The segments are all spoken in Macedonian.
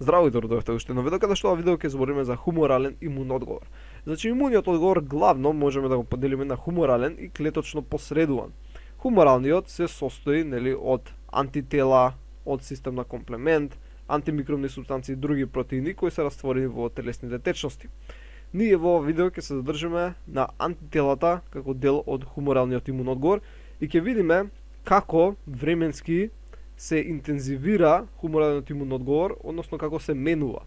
Здраво и добро уште едно видео, каде што ова видео ќе збориме за хуморален имун одговор. Значи имуниот одговор главно можеме да го поделиме на хуморален и клеточно посредуван. Хуморалниот се состои од антитела, од систем на комплемент, антимикробни супстанции и други протеини кои се растворени во телесните течности. Ние во ова видео ќе се задржиме на антителата како дел од хуморалниот имун одговор и ќе видиме како временски се интензивира хуморалниот имун одговор, односно како се менува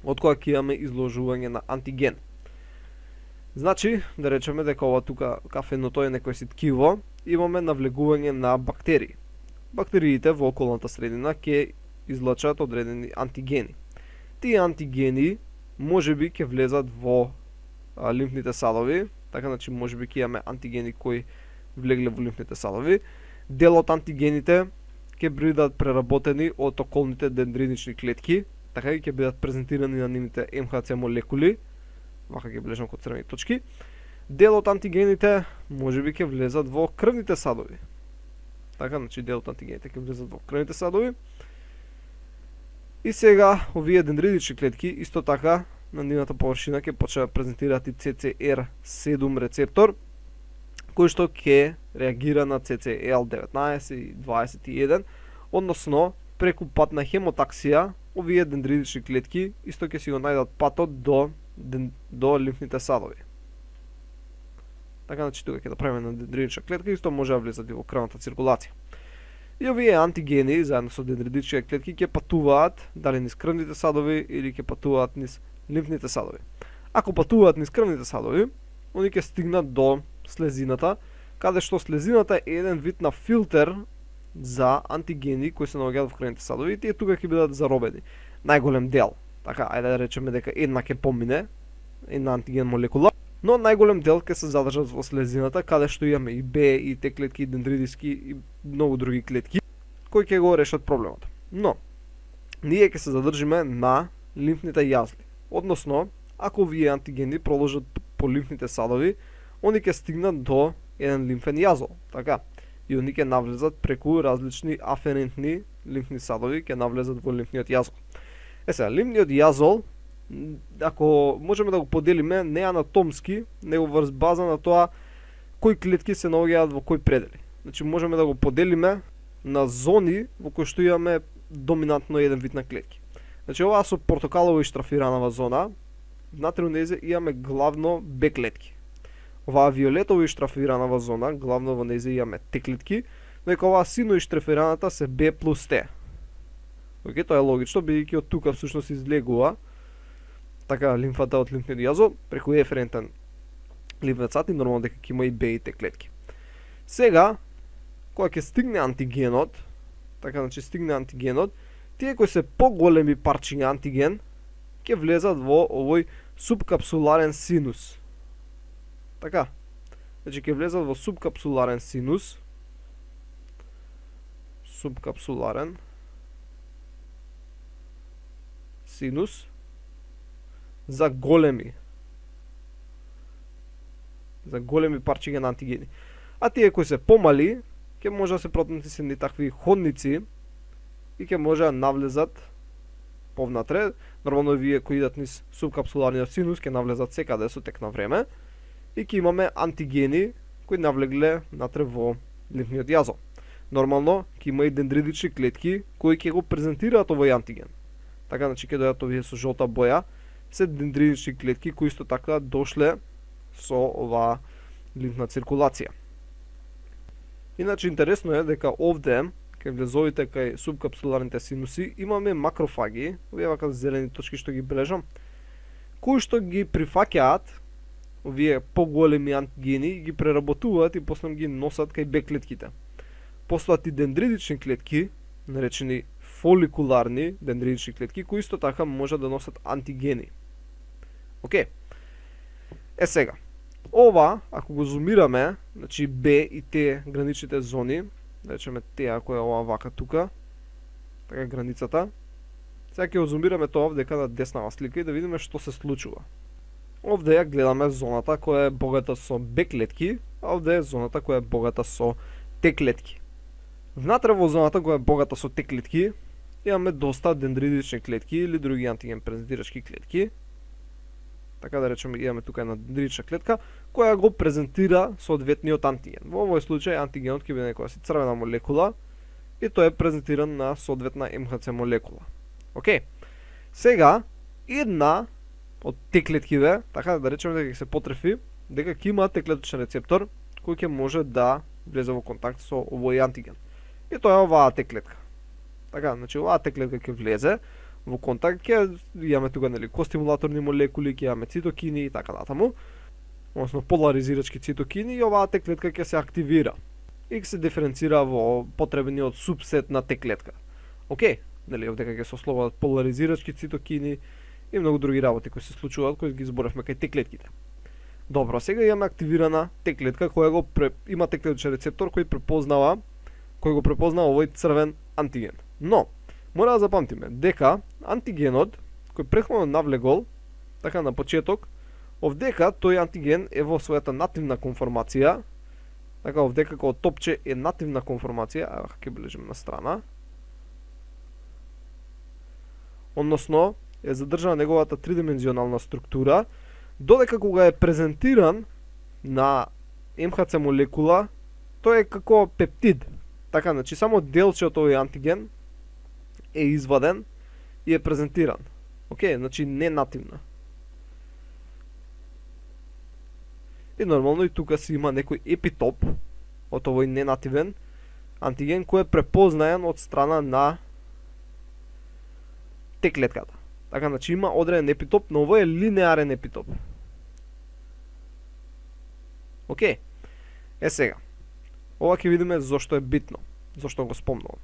од кога ќе имаме изложување на антиген. Значи, да речеме дека ова тука кафеното е некој си ткиво, имаме навлегување на бактерии. Бактериите во околната средина ќе излачат одредени антигени. Тие антигени можеби ќе влезат во лимфните садови, така значи можеби ќе имаме антигени кои влегле во лимфните садови. Дел од антигените ќе бидат преработени од околните дендринични клетки, така и ќе бидат презентирани на нивните МХЦ молекули, вака ќе бележам код црвени точки. Дел од антигените можеби ќе влезат во крвните садови. Така, значи дел од антигените ќе влезат во крвните садови. И сега овие дендринични клетки исто така на нивната површина ќе почнат да презентираат и CCR7 рецептор, кој што ќе реагира на CCL19 и 21, односно преку пат на хемотаксија, овие дендринични клетки исто ќе си го најдат патот до лимфните садови. Така, значи тука ќе да правиме на дендринична клетка, исто може да влезат и во крвната циркулација. И овие антигени, заедно со дендринични клетки, ќе патуваат дали низ крвните садови или ќе патуваат низ лимфните садови. Ако патуваат низ крвните садови, они ќе стигнат до слезината, каде што слезината е еден вид на филтер за антигени кои се наоѓаат во крвните садови и тие тука ќе бидат заробени. Најголем дел, така, ајде да речеме дека една ќе помине, една антиген молекула, но најголем дел ќе се задржат во слезината, каде што имаме и Б, и Т клетки, и дендридиски, и многу други клетки, кои ќе го решат проблемот. Но, ние ќе се задржиме на лимфните јазли. Односно, ако овие антигени продолжат по лимфните садови, они ќе стигнат до еден лимфен јазол, така? И они ќе навлезат преку различни аферентни лимфни садови, ќе навлезат во лимфниот јазол. Сега, лимфниот јазол, ако можеме да го поделиме не анатомски, него врз база на тоа кои клетки се наоѓаат во кои предели. Значи можеме да го поделиме на зони во кои што имаме доминантно еден вид на клетки. Значи оваа со портокалово иштрафиранава зона, внатре незе имаме главно Б клетки. Оваа виолетово иштрафиранава зона, главно во незе имаме Т клетки, но дека оваа сино иштрафираната се Б плюс Т. Океј, тоа е логично, бидејќи од тука всушност излегува така лимфата од лимфниот јазол преку еферентен лимфен сад и нормално дека ќе има и Б и Т клетки. Сега, кога ќе стигне антигенот, така значи стигне антигенот, тие кои се поголеми парчиња антиген ќе влезат во овој субкапсуларен синус. Така. Значи ќе влезат во субкапсуларен синус. Субкапсуларен синус за големи парчиња на антигени. А тие кои се помали ќе може да се протнесени такви ходници и ќе може да навлезат повнатре. Нормално вие кои идат низ субкапсуларниот синус ќе навлезат секаде со тек на време и ќе имаме антигени кои навлегле натре во лимфниот јазол. Нормално ќе има и дендридични клетки кои ќе го презентираат овој антиген. Така значи ќе дојдат овие со жолта боја, се дендридични клетки кои исто така дошле со оваа лимфна циркулација. Иначе интересно е дека овде кај влезовите кај субкапсуларните синуси имаме макрофаги, овие вака зелени точки што ги бележам, кои што ги прифаќаат овие поголеми антигени и ги преработуваат и после ги носат кај Б клетките. Постојат и дендридични клетки, наречени фоликуларни дендридични клетки, кои исто така може да носат антигени. Океј. Сега, ова, ако го зумираме, значи Б и Т граничните зони, да речеме Т ако е ова вака тука, така границата, сега ќе го зумираме тоа овдека на деснава слика и да видиме што се случува. Овде ја гледаме зоната која е богата со Б клетки, а овде е зоната која е богата со Т клетки. Внатре во зоната која е богата со Т клетки, имаме доста дендритични клетки или други антиген презентирачки клетки. Така да речеме, имаме тука една дендритична клетка која го презентира соодветниот антиген. Во овој случај антигенот ќе биде некоја си црвена молекула и тој е презентиран на соодветна МХЦ молекула. Океј. Сега една од Т-клетките, така да речеме дека ќе се потрефи дека ќе има Т-клеточен рецептор кој ќе може да влезе во контакт со овој антиген. И тоа е оваа Т-клетка. Така, значи оваа Т-клетка ќе влезе во контакт, ќе имаме тука нели костимулаторни молекули, ќе имаме цитокини и така натаму, односно поларизирачки цитокини, и оваа Т-клетка ќе се активира и ќе се диференцира во потребниот субсет на Т-клетка. Океј, нели овдека ќе се ослободат поларизирачки цитокини и многу други работи кои се случуваат, кои ги зборевме кај Т-клетките. Добро, сега имаме активирана Т-клетка која има Т-клеточен рецептор кој го препознава овој црвен антиген. Но мора да запамтиме дека антигенот кој претходно навлегол, така на почеток, овдека тој антиген е во својата нативна конформација, така овдека како топче е нативна конформација, ќе бележиме на страна, односно е задржана неговата тридимензионална структура, додека кога е презентиран на МХЦ молекула, тој е како пептид. Така, значи само делче од овој антиген е изваден и е презентиран. Океј, значи не нативна. И нормално и тука си има некој епитоп од овој ненативен антиген кој е препознаен од страна на Т-клетката. Така, значи има одреден епитоп, но овој е линеарен епитоп. Океј. Е сега. Ова ќе видиме зошто е битно, зошто го спомнувам.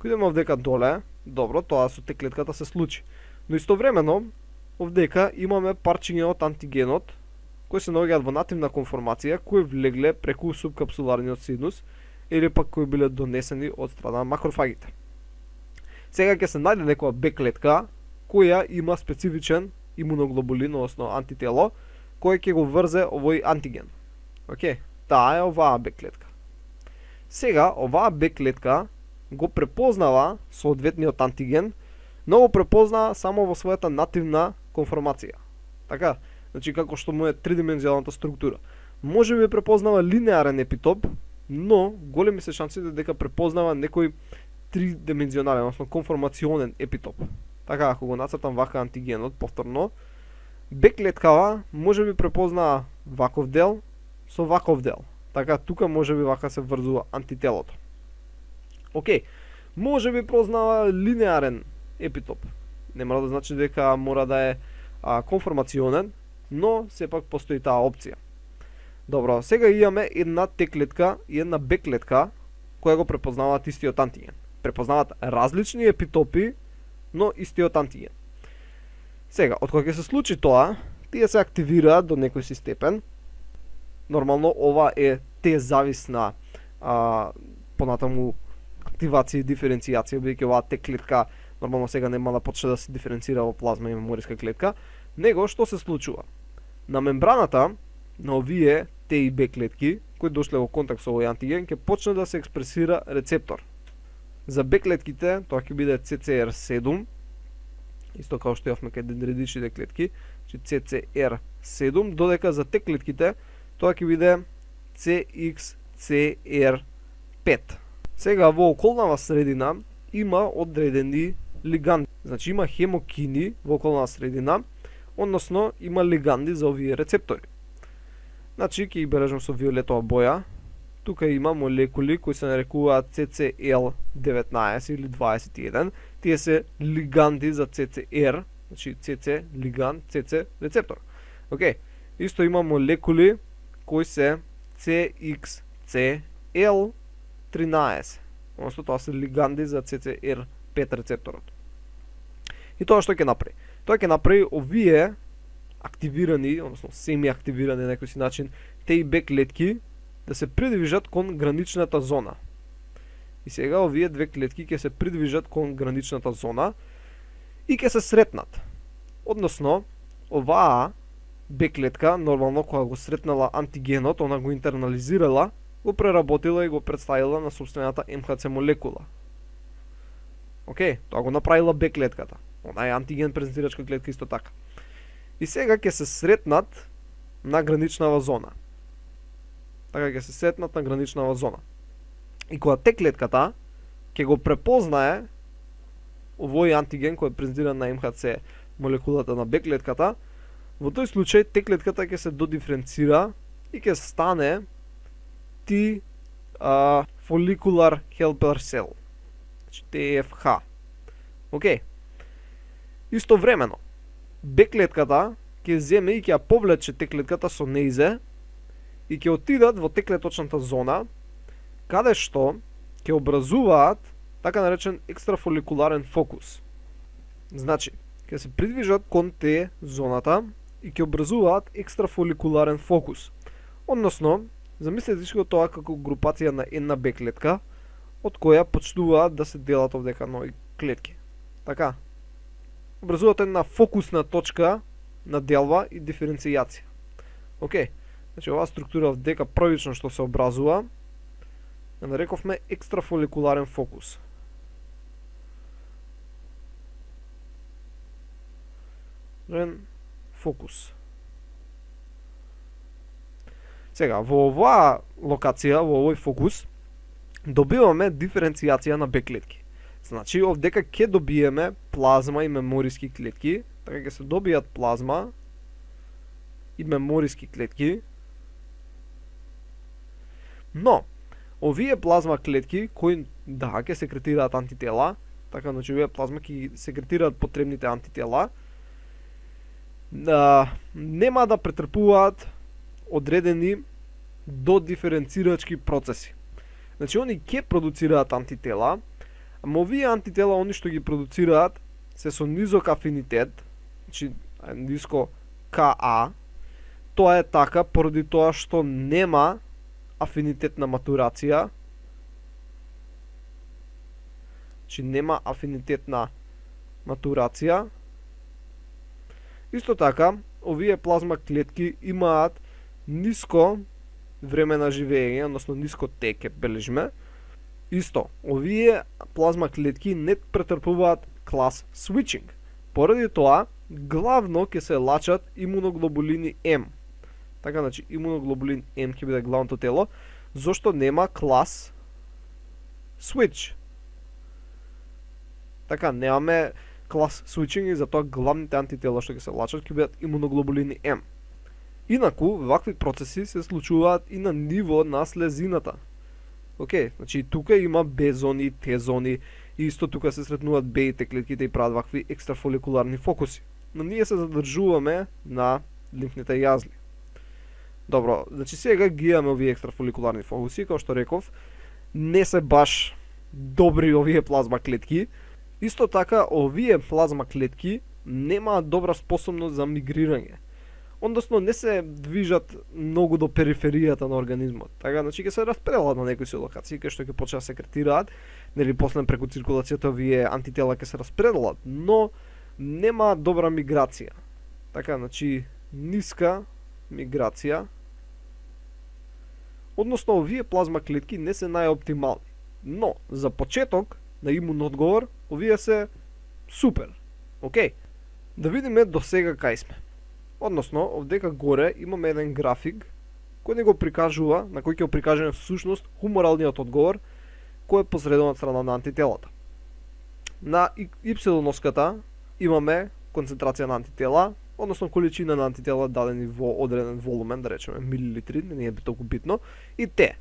Кој идеме овдека доле, добро, тоа со Т-клетката се случи. Но истовремено, овдека имаме парчиња од антигенот, кои се наоѓаат во нативна конформација, кои влегле преку субкапсуларниот синус, или пак кои биле донесени од страна макрофагите. Сега ќе се најде некоја Б-клетка, која има специфичен имуноглобулин, односно антитело, кој ќе го врзе овој антиген. Океј, таа е оваа Б-клетка. Сега, оваа Б-клетка го препознава соодветниот антиген, но го препознава само во својата нативна конформација. Така, значи како што му е тридимензионалната структура. Може би препознава линеарен епитоп, но големи се шансите дека препознава некој тридимензионален, односно конформационен епитоп. Така, ако го нацртам вака антигенот повторно, Б-клеткава може би препознава ваков дел со ваков дел. Така, тука може би вака се врзува антителото. Океј, може би познава линеарен епитоп. Не мора да значи дека мора да е конформационен, но сепак постои таа опција. Добро, сега имаме една Т-клетка и една Б-клетка која го препознаваат истиот антиген. Препознаваат различни епитопи, но истиот антиген. Сега, од кога ќе се случи тоа, тие се активираат до некој си степен. Нормално ова е Т-зависна понатаму активација и диференцијација, бидејќи оваа Т-клетка нормално сега нема да почне да се диференцира во плазма и мемориска клетка, него што се случува? На мембраната на овие Т и Б клетки, кои дошле во контакт со овој антиген, ќе почне да се експресира рецептор. За Б клетките тоа ќе биде CCR7, исто како што јавме кај дендритичните клетки, CCR7, додека за Т клетките тоа ќе биде CXCR5. Сега во околнава средина има одредени лиганди. Значи има хемокини во околна средина, односно има лиганди за овие рецептори. Значи ќе ги бележам со виолетова боја. Тука има молекули кои се нарекуваат CCL19 или 21. Тие се лиганди за CCR, значи CC лиганд, CC рецептор. Океј. Исто има молекули кои се CXCL13. Односно тоа се лиганди за CCR5 рецепторот. И тоа што ќе направи? Тоа ќе направи овие активирани, односно семи-активирани на некој си начин, Т и Б клетки да се придвижат кон граничната зона. И сега овие две клетки ќе се придвижат кон граничната зона и ќе се сретнат. Односно, оваа Б клетка, нормално кога го сретнала антигенот, она го интернализирала, го преработила и го представила на собствената МХЦ молекула. Океј, тоа го направила Б клетката. Она е антиген презентирачка клетка исто така. И сега ќе се сретнат на граничнава зона. Така ќе се сретнат на граничнава зона. И кога Т клетката ќе го препознае овој антиген кој е презентиран на МХЦ молекулата на Б клетката, во тој случај Т клетката ќе се додиференцира и ќе стане T follicular helper cell. Значи TFH. Океј. Истовремено, Б клетката ќе земе и ќе ја повлече Т клетката со неизе и ќе отидат во Т клеточната зона, каде што ќе образуваат така наречен екстрафоликуларен фокус. Значи, ќе се придвижат кон Т зоната и ќе образуваат екстрафоликуларен фокус. Односно, замислете си го тоа како групација на една Б клетка, од која почнуваат да се делат овдека нови клетки. Така. Образуваат една фокусна точка на делба и диференцијација. Океј. Значи оваа структура дека првично што се образува, ја нарековме екстрафоликуларен фокус. Фокус. Сега, во оваа локација, во овој фокус, добиваме диференцијација на Б клетки. Значи, овдека ќе добиеме плазма и мемориски клетки, така ќе се добијат плазма и мемориски клетки. Но, овие плазма клетки кои ќе секретираат антитела, така значи овие плазма ќе секретираат потребните антитела, нема да претрпуваат одредени додиференцирачки процеси. Значи, они ќе продуцираат антитела, ама овие антитела, они што ги продуцираат, се со низок афинитет, значи ниско КА. Тоа е така поради тоа што нема афинитетна матурација. Значи нема афинитетна матурација. Исто така, овие плазма клетки имаат ниско време на живење, односно ниско Т ќе бележиме. Исто, овие плазма клетки не претрпуваат клас switching. Поради тоа, главно ќе се лачат имуноглобулини М. Така, значи, имуноглобулин М ќе биде главното тело, зашто нема клас switch. Така, немаме клас switching и затоа главните антитела што ќе се лачат ќе бидат имуноглобулини М. Инаку, вакви процеси се случуваат и на ниво на слезината. Океј, значи тука има Б зони, Т зони, и исто тука се сретнуваат Б и Т клетките и прават вакви екстрафоликуларни фокуси. Но ние се задржуваме на лимфните јазли. Добро, значи сега ги имаме овие екстрафоликуларни фокуси, како што реков, не се баш добри овие плазма клетки. Исто така, овие плазма клетки немаат добра способност за мигрирање. Односно не се движат многу до периферијата на организмот. Така, значи ќе се распределат на некои локации кај што ќе почнат да секретираат, нели после преку циркулацијата овие антитела ќе се распределат, но нема добра миграција. Така, значи ниска миграција. Односно овие плазма клетки не се најоптимални. Но за почеток на имун одговор овие се супер. Океј. Да видиме до сега кај сме. Односно, овдека горе имаме еден график кој не го прикажува, на кој ќе го прикажеме всушност хуморалниот одговор кој е посреден од страна на антителата. На Y-оската имаме концентрација на антитела, односно количина на антитела дадени во одреден волумен, да речеме милилитри, не е толку битно, и Т.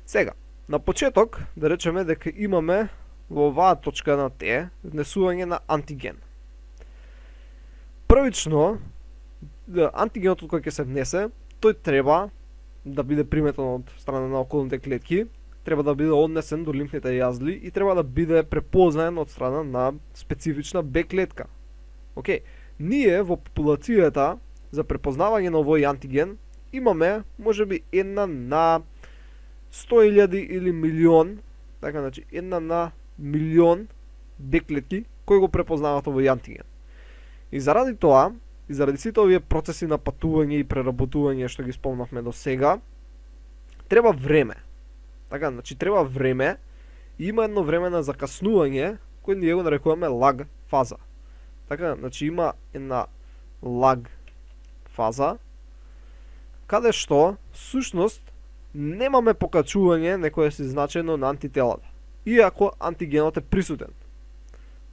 Сега, на почеток, да речеме дека имаме во оваа точка на Т внесување на антиген. Првично, антигенот кој ќе се внесе, тој треба да биде приметен од страна на околните клетки, треба да биде однесен до лимфните јазли и треба да биде препознаен од страна на специфична Б клетка. Океј, ние во популацијата за препознавање на овој антиген имаме можеби 1 на 100.000 или милион, така значи 1 на милион Б клетки кои го препознаваат овој антиген. И заради тоа, и заради сите овие процеси на патување и преработување што ги спомнавме до сега, треба време. Така, значи треба време и има едно време на закаснување кој ние го нарекуваме лаг фаза. Така, значи има една лаг фаза, каде што, сушност, немаме покачување некое си значено на антителата, иако антигенот е присутен.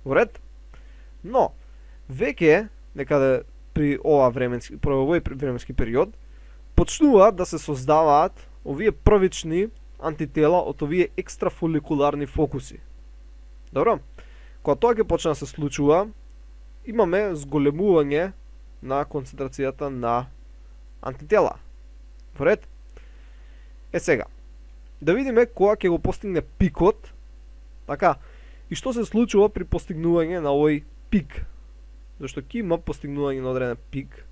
Во ред? Но, веќе, некаде при овој временски период, почнуваат да се создаваат овие првични антитела од овие екстрафоликуларни фокуси. Добро? Кога тоа ќе почне да се случува, имаме зголемување на концентрацијата на антитела. Во ред? Сега, да видиме кога ќе го постигне пикот, така, и што се случува при постигнување на овој пик. Зашто ќе има постигнување на одреден пик,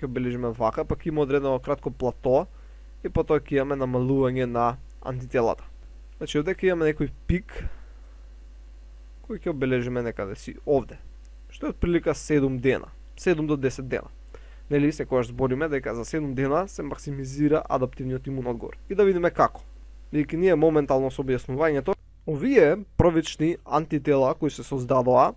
ќе обележиме вака, пак има одредено кратко плато, и потоа ќе имаме намалување на антителата. Значи, овде ќе имаме некој пик, кој ќе обележиме некаде си овде, што е отприлика 7 дена, 7 до 10 дена. Нели, секогаш збориме дека за 7 дена се максимизира адаптивниот имун одговор. И да видиме како. Бидејќи ние моментално со објаснувањето, овие првични антитела кои се создадоа,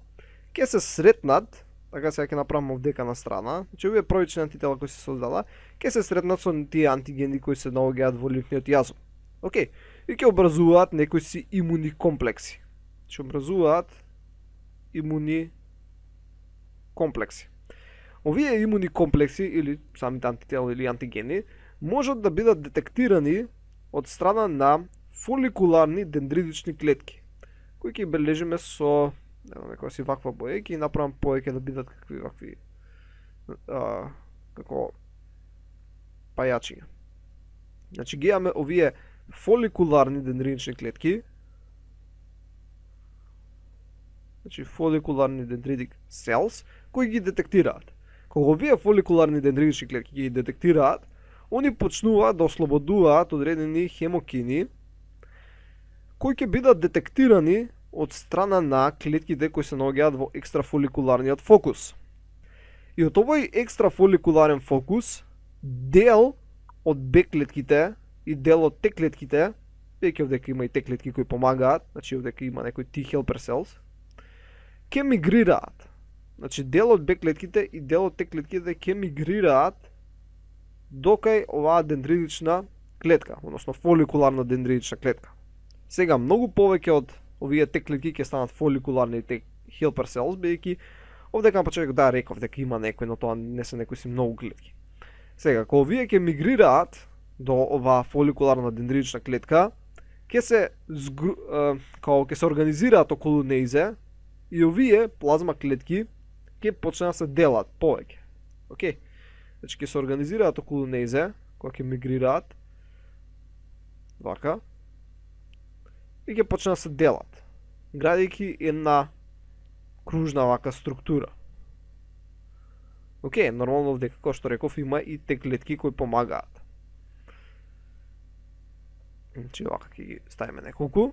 ќе се сретнат, така сега ќе направам овдека на страна, значи овие првични антитела кои се создадоа, ќе се сретнат со тие антигени кои се наоѓаат во лимфниот јазов. Океј, и ќе образуваат некои си имуни комплекси. Ќе образуваат имуни комплекси. Овие имуни комплекси, или самите антитела или антигени, можат да бидат детектирани од страна на фоликуларни дендритични клетки, кои ќе бележиме со некоја си ваква боја, ќе направам повеќе да бидат какви вакви како пајачиња. Значи ги имаме овие фоликуларни дендритични клетки, значи follicularni dendritic cells, кои ги детектираат. Кога овие фоликуларни дендритични клетки ги детектираат, они почнуваат да ослободуваат одредени хемокини, кои ќе бидат детектирани од страна на клетките кои се наоѓаат во екстрафоликуларниот фокус. И од овој екстрафоликуларен фокус, дел од Б клетките и дел од Т клетките, веќе овдека има и Т клетки кои помагаат, значи овдека има некои T helper cells, ќе мигрираат. Значи дел од Б клетките и дел од Т клетките ќе мигрираат докај оваа дендритична клетка, односно фоликуларна дендритична клетка. Сега многу повеќе од овие Т клетки ќе станат фоликуларни Т helper cells, бидејќи овдека на почеток да реков дека има некои, но тоа не се некои си многу клетки. Сега, кога овие ќе мигрираат до оваа фоликуларна дендритична клетка, ќе се ќе се организираат околу неизе и овие плазма клетки ќе почнат да се делат повеќе. Океј. Значи ќе се организираат околу неизе, кога ќе мигрираат вака и ќе почнат да се делат, градејќи една кружна вака структура. Океј, нормално овдека, како што реков, има и Т клетки кои помагаат. Значи вака ќе ги ставиме неколку.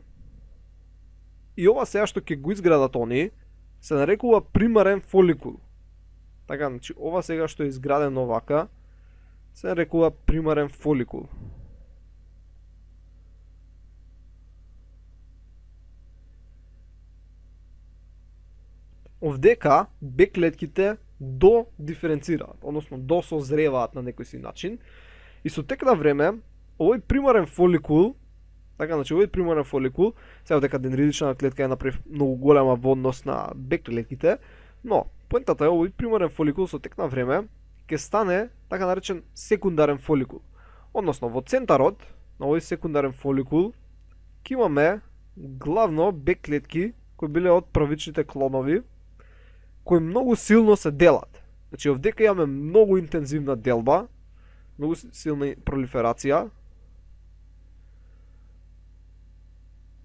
И ова сега што ќе го изградат они, се нарекува примарен фоликул. Така, значи ова сега што е изградено вака, се нарекува примарен фоликул. Овдека Б клетките додиференцираат, односно досозреваат на некој си начин, и со тек на време овој примарен фоликул, така, значи овој примарен фоликул, сега дека дендритична клетка е направи многу голема во однос на Б клетките, но поентата е овој примарен фоликул со тек на време ќе стане така наречен секундарен фоликул. Односно во центарот на овој секундарен фоликул ќе имаме главно Б клетки кои биле од првичните клонови, кои многу силно се делат. Значи овдека имаме многу интензивна делба, многу силна пролиферација.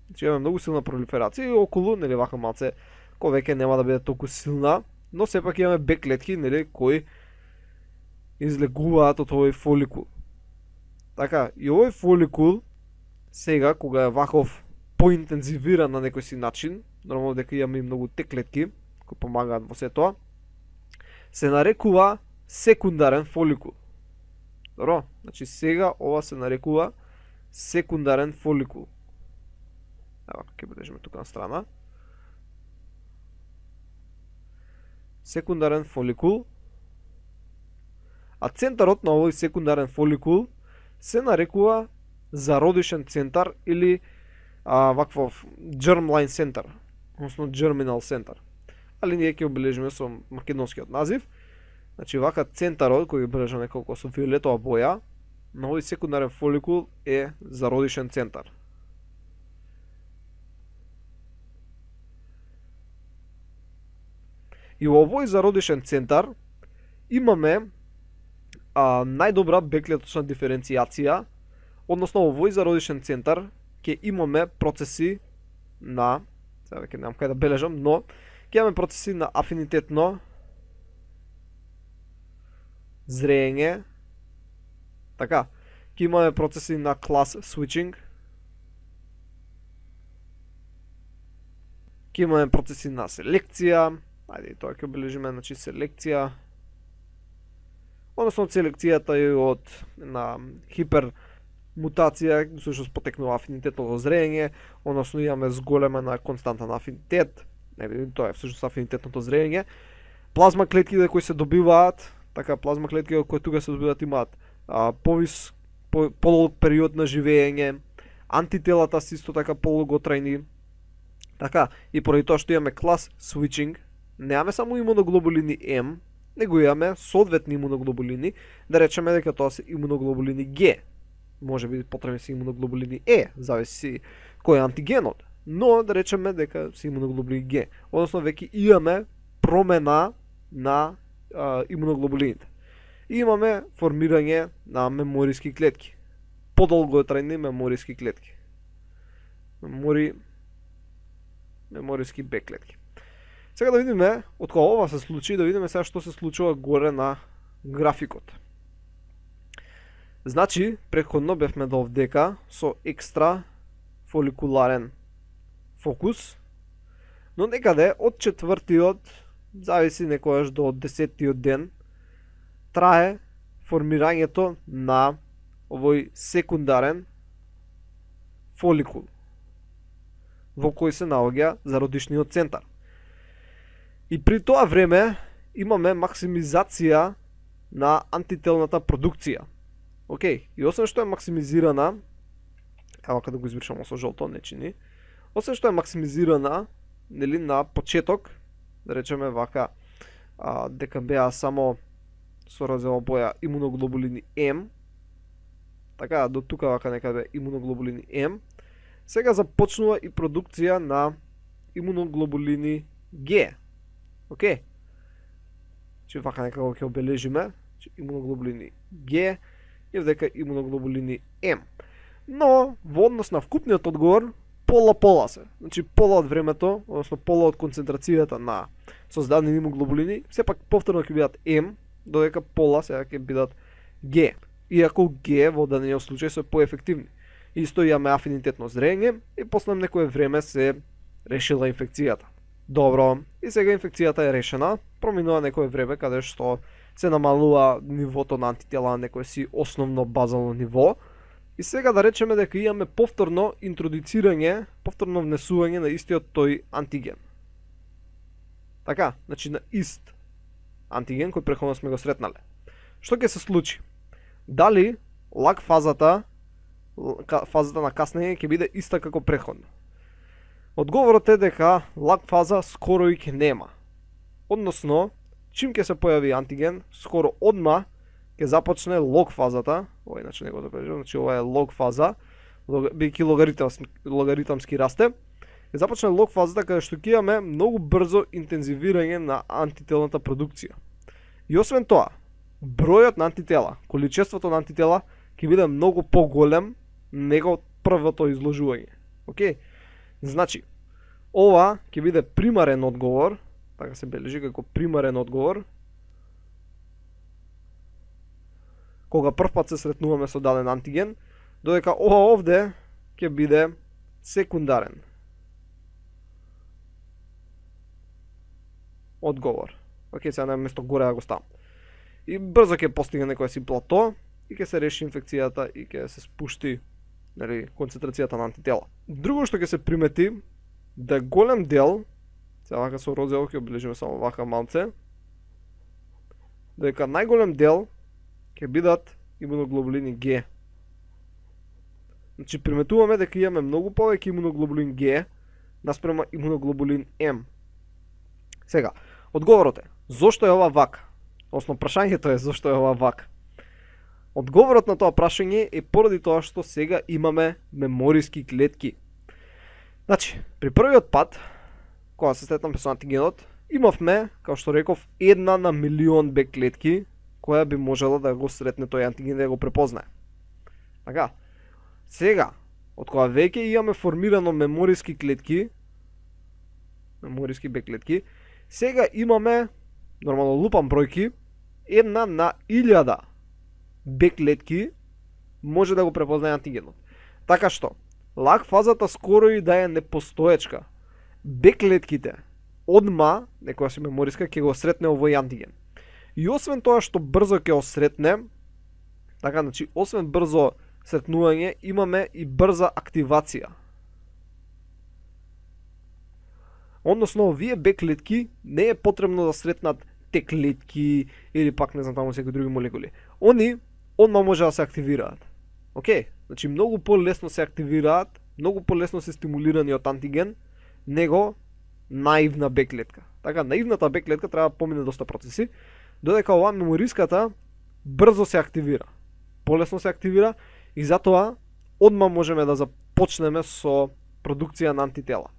Значи имаме многу силна пролиферација и околу, нели вака малце, кој веќе нема да биде толку силна, но сепак имаме Б клетки, нели, кои излегуваат од овој фоликул. Така, и овој фоликул сега кога е ваков поинтензивиран на некој си начин, нормално дека имаме и многу Т клетки кои помагаат во се тоа, се нарекува секундарен фоликул. Добро, значи сега ова се нарекува секундарен фоликул. Ева, ќе бележиме тука на страна. секундарен фоликул, а центарот на овој секундарен фоликул се нарекува зародишен центар или ваквов germline центар, односно germinal центар. Али ние ќе обележиме со македонскиот назив. Значи вака центарот кој го бележа неколку со фиолетова боја на овој секундарен фоликул е зародишен центар. И во овој зародишен центар имаме најдобра беклеточна диференцијација, односно во овој зародишен центар ќе имаме процеси на, сега веќе немам кај да бележам, но ќе имаме процеси на афинитетно зреење, така, ќе имаме процеси на клас switching, ќе имаме процеси на селекција, ајде тоа ќе обележиме, значи селекција, односно селекцијата е од на хипермутација, всушност потекнува афинитетното зреење, односно имаме зголемена константа на афинитет, тоа е всушност афинитетното зреење. Плазма клетките кои се добиваат, така плазма клетките кои тука се добиваат имаат подолг период на живење, антителата се исто така подолготрајни. Така, и поради тоа што имаме клас switching, немаме само имуноглобулини М, него имаме соодветни имуноглобулини, да речеме дека тоа се имуноглобулини Г. Може би потребни се имуноглобулини Е, зависи кој е антигенот, но да речеме дека се имуноглобулини Г. Односно веќе имаме промена на имуноглобулините. И имаме формирање на мемориски клетки. Подолготрајни мемориски клетки. Мемориски Б клетки. Сега да видиме, од кога ова се случи, да видиме сега што се случува горе на графикот. Значи, претходно бевме довдека со екстра фоликуларен фокус, но некаде од четвртиот, зависи некојаш до 10-тиот ден, трае формирањето на овој секундарен фоликул, во кој се наоѓа зародишниот центар. И при тоа време имаме максимизација на антителната продукција. Океј, и освен што е максимизирана, ево кога го избришам со жолто, не чини, освен што е максимизирана, нели, на почеток, да речеме вака, дека беа само со розова боја имуноглобулини М, така, до тука вака нека бе имуноглобулини М, сега започнува и продукција на имуноглобулини Г. Океј? Че вака нека го ќе обележиме, че имуноглобулини Г и дека имуноглобулини М. Но во однос на вкупниот одговор пола се. Значи пола од времето, односно пола од концентрацијата на создадени имуноглобулини, сепак повторно ќе бидат М, додека пола сега ќе бидат Г. Иако Г во дадениот случај се поефективни. Исто имаме афинитетно зрење и после некое време се решила инфекцијата. Добро, и сега инфекцијата е решена, проминува некое време каде што се намалува нивото на антитела на некое си основно базално ниво, и сега да речеме дека имаме повторно интродуцирање, повторно внесување на истиот тој антиген. Така, значи на ист антиген кој претходно сме го сретнале. Што ќе се случи? Дали лак фазата на каснење ќе биде иста како претходно? Одговорот е дека лак фаза скоро и ќе нема. Односно, чим ќе се појави антиген, скоро одма ќе започне лог фазата, ова иначе не го забележам, значи ова е лог фаза, бидејќи логаритамски расте, ќе започне лог фазата каде што ќе имаме многу брзо интензивирање на антителната продукција. И освен тоа, бројот на антитела, количеството на антитела ќе биде многу поголем него од првото изложување. Океј? Значи, ова ќе биде примарен одговор, така се бележи како примарен одговор, кога првпат се сретнуваме со даден антиген, додека ова овде ќе биде секундарен одговор. Океј, сега на место горе да го ставам. И брзо ќе постигне некој си плато и ќе се реши инфекцијата и ќе се спушти, нели, концентрацијата на антитела. Друго што ќе се примети, да голем дел, сега вака со розево ќе обележиме само вака малце, дека најголем дел ќе бидат имуноглобулини Г. Значи приметуваме дека имаме многу повеќе имуноглобулин Г наспрема имуноглобулин М. Сега, одговорот е, зошто е ова вака? Осно прашањето е зошто е ова вака. Одговорот на тоа прашање е поради тоа што сега имаме мемориски клетки. Значи, при првиот пат, кога се сретнаме со антигенот, имавме, како што реков, 1 на милион Б клетки, која би можела да го сретне тој антиген да го препознае. Така, сега, од кога веќе имаме формирано мемориски клетки, мемориски Б клетки, сега имаме, нормално лупам бројки, 1 на 1000 Б клетки може да го препознае антигенот. Така што, лак фазата скоро и да е непостоечка. Б клетките одма, некоја си мемориска, ќе го сретне овој антиген. И освен тоа што брзо ќе го сретне, така, значи, освен брзо сретнување, имаме и брза активација. Односно, овие Б клетки не е потребно да сретнат Т клетки или пак не знам таму секои други молекули. Они одма може да се активираат. Океј, значи многу полесно се активираат, многу полесно се стимулирани од антиген, него наивна Б клетка. Така, наивната Б клетка треба да помине доста процеси, додека оваа мемориската брзо се активира. Полесно се активира и затоа одма можеме да започнеме со продукција на антитела.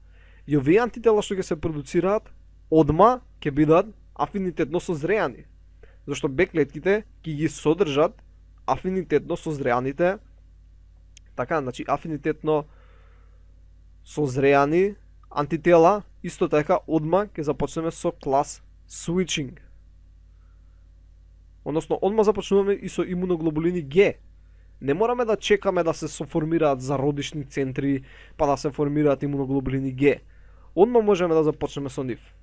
И овие антитела што ќе се продуцираат, одма ќе бидат афинитетно созреани. Зашто Б клетките ќе ги содржат афинитетно созреаните, така, значи афинитетно созреани антитела, исто така одма ќе започнеме со клас switching. Односно, одма започнуваме и со имуноглобулини Г. Не мораме да чекаме да се соформираат зародишни центри, па да се формираат имуноглобулини Г. Одма можеме да започнеме со нив.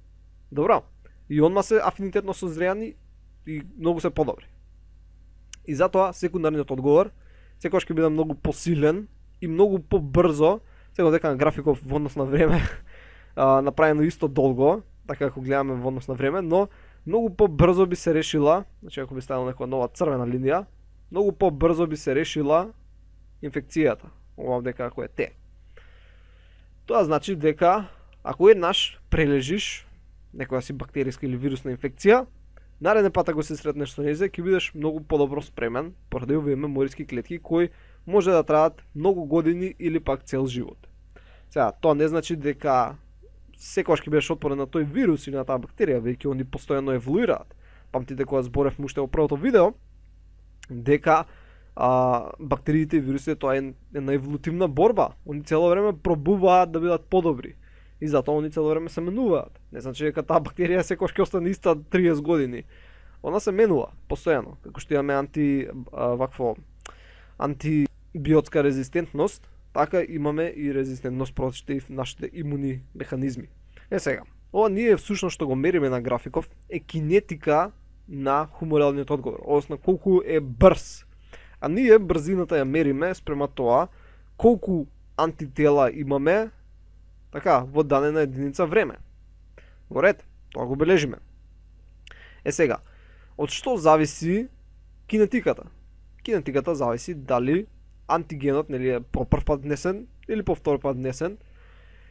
Добро. И одма се афинитетно созреани и многу се подобри. И затоа секундарниот одговор секогаш ќе биде многу посилен и многу побрзо, сега дека на графиков во однос на време направено исто долго, така како гледаме во однос на време, но многу побрзо би се решила, значи ако би ставил некоја нова црвена линија, многу побрзо би се решила инфекцијата, ова дека ако е Т. Тоа значи дека ако еднаш прележиш некоја си бактериска или вирусна инфекција, нареден пат ако се сретнеш со незе, ќе бидеш многу подобро спремен, поради овие мемориски клетки кои може да траат многу години или пак цел живот. Сега, тоа не значи дека секогаш ќе бидеш отпорен на тој вирус или на таа бактерија, веќе они постојано еволуираат. Памтите кога зборевме уште во првото видео, дека бактериите и вирусите тоа е една еволутивна борба. Они цело време пробуваат да бидат подобри. И затоа они цело време се менуваат. Не значи дека таа бактерија секогаш ќе остане иста 30 години. Она се менува постојано. Како што имаме антибиотска резистентност, така имаме и резистентност против нашите имуни механизми. Сега, ова ние всушност што го мериме на графиков е кинетика на хуморалниот одговор, односно колку е брз. А ние брзината ја мериме спрема тоа колку антитела имаме, така, во дадена единица време. Во ред, тоа го бележиме. Сега, од што зависи кинетиката? Кинетиката зависи дали антигенот нели е по прв пат внесен или по втор пат внесен.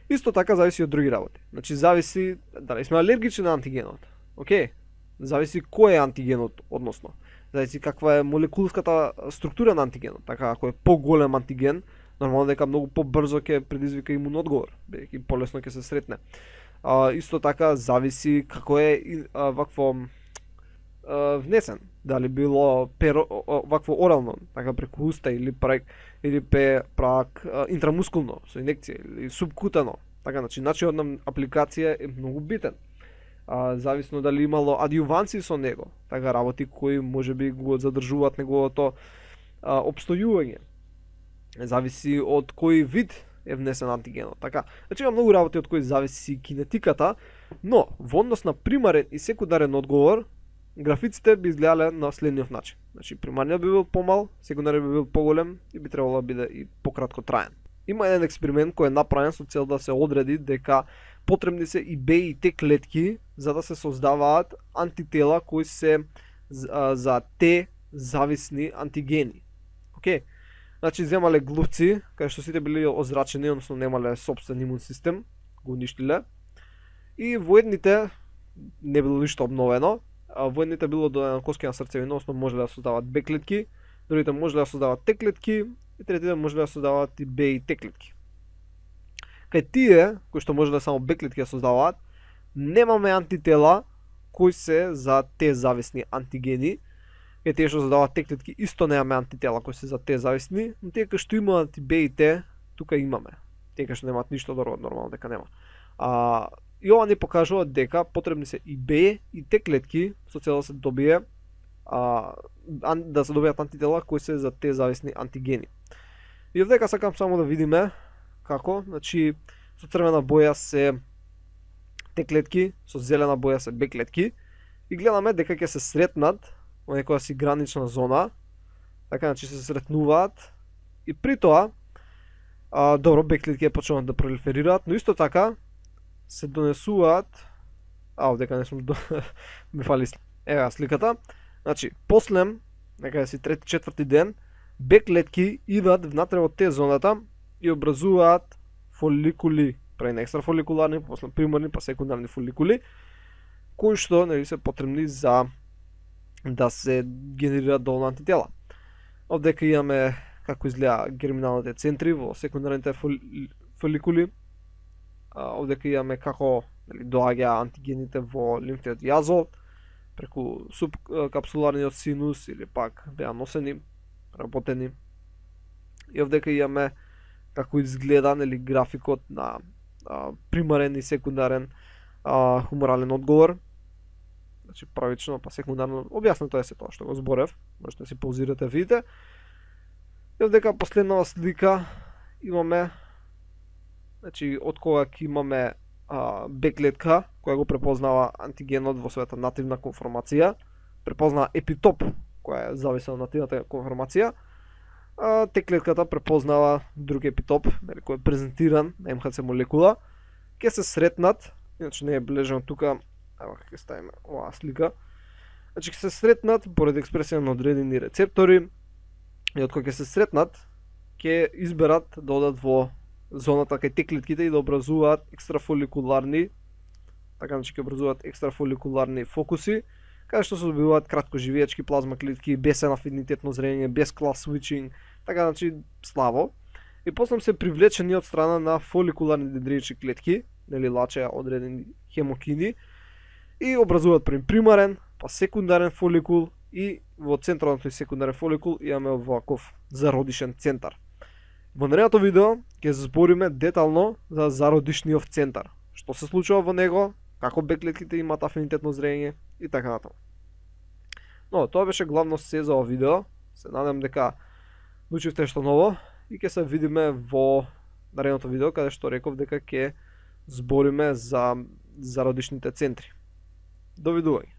Исто така зависи од други работи. Значи зависи дали сме алергични на антигенот. Океј. Зависи кој е антигенот, односно. Зависи каква е молекулската структура на антигенот. Така, ако е поголем антиген, нормално дека многу побрзо ќе предизвика имун одговор, бидејќи полесно ќе се сретне. Исто така зависи како е вакво внесен. Дали било вакво орално, така преку уста или прак интрамускулно со инекција или субкутано. Така, значи начинот на апликација е многу битен. Зависно дали имало адјуванци со него, така работи кои можеби го задржуваат неговото опстојување. Зависи од кој вид е внесен антигенот. Така, значи има многу работи од кои зависи кинетиката, но во однос на примарен и секундарен одговор, графиците би изгледале на следниот начин. Значи примарниот би бил помал, секундариот би бил поголем и би требало да биде и пократко траен. Има еден експеримент кој е направен со цел да се одреди дека потребни се и Б и Т клетки за да се создаваат антитела кои се за Т зависни антигени. Океј. Значи земале глувци, кај што сите били озрачени, односно немале сопствен имун систем, го уништиле. И во едните не било ништо обновено, а во едните било додадено коски на срцевина, односно можеле да создаваат Б клетки, другите можеле да создаваат Т клетки и третите можеле да создаваат и Б и Т клетки. Кај тие, кои што можеле само Б клетки да создаваат, немаме антитела кои се за Т зависни антигени. Кај тие што создаваат Т клетки исто немаме антитела кои се за Т зависни, но тие кои што имаат и Б и Т, тука имаме. Тие кои што немаат ништо друго, нормално дека нема. И ова ни покажува дека потребни се и Б и Т клетки со цел да се добие да се добијат антитела кои се за Т зависни антигени. И овдека сакам само да видиме како, значи со црвена боја се Т клетки, со зелена боја се Б клетки и гледаме дека ќе се сретнат во некоја си гранична зона, така значи се сретнуваат и при тоа добро Б клетки почнуваат да пролиферираат, но исто така се донесуваат овдека не сум ми фали ева сликата. Значи, после некаде си трети, четврти ден, Б клетки идат внатре во Т зоната и образуваат фоликули, прави екстрафоликуларни, после примарни па секундарни фоликули, кои што нели се потребни за да се генерираат доволно антитела. Овдека имаме како изгледа герминалните центри во секундарните фоликули. Овдека имаме како нели доаѓа антигените во лимфниот јазол преку субкапсуларниот синус или пак беа носени, работени. И овдека имаме како изгледа нели графикот на примарен и секундарен хуморален одговор. Значи правично па секундарно објаснето е се тоа што го зборев, можете да си паузирате видите. И овдека последнава слика имаме, значи од кога ќе имаме Б клетка која го препознава антигенот во својата нативна конформација, препознава епитоп која е зависна од нативната конформација, Т клетката препознава друг епитоп, кој е презентиран на МХЦ молекула, ќе се сретнат, иначе не е бележено тука, ево ќе ставиме оваа слика. Значи ќе се сретнат поради експресија на одредени рецептори и од кога ќе се сретнат, ќе изберат да одат во зоната кај Т клетките и да образуваат екстрафоликуларни, така значи ќе образуваат екстрафоликуларни фокуси, каде што се добиваат краткоживеечки плазма клетки без анафинитетно зрење, без клас свичинг, така значи слабо. И после се привлечени од страна на фоликуларни дендрични клетки, нели лачеа одредени хемокини и образуваат примарен, па секундарен фоликул и во централното и секундарен фоликул имаме оваков зародишен центар. Во наредното видео ќе збориме детално за зародишниот центар, што се случува во него, како Б клетките имаат афинитетно зрење и така натаму. Но тоа беше главно се за ова видео. Се надевам дека научивте што ново и ќе се видиме во наредното видео каде што реков дека ќе збориме за зародишните центри. Довидување.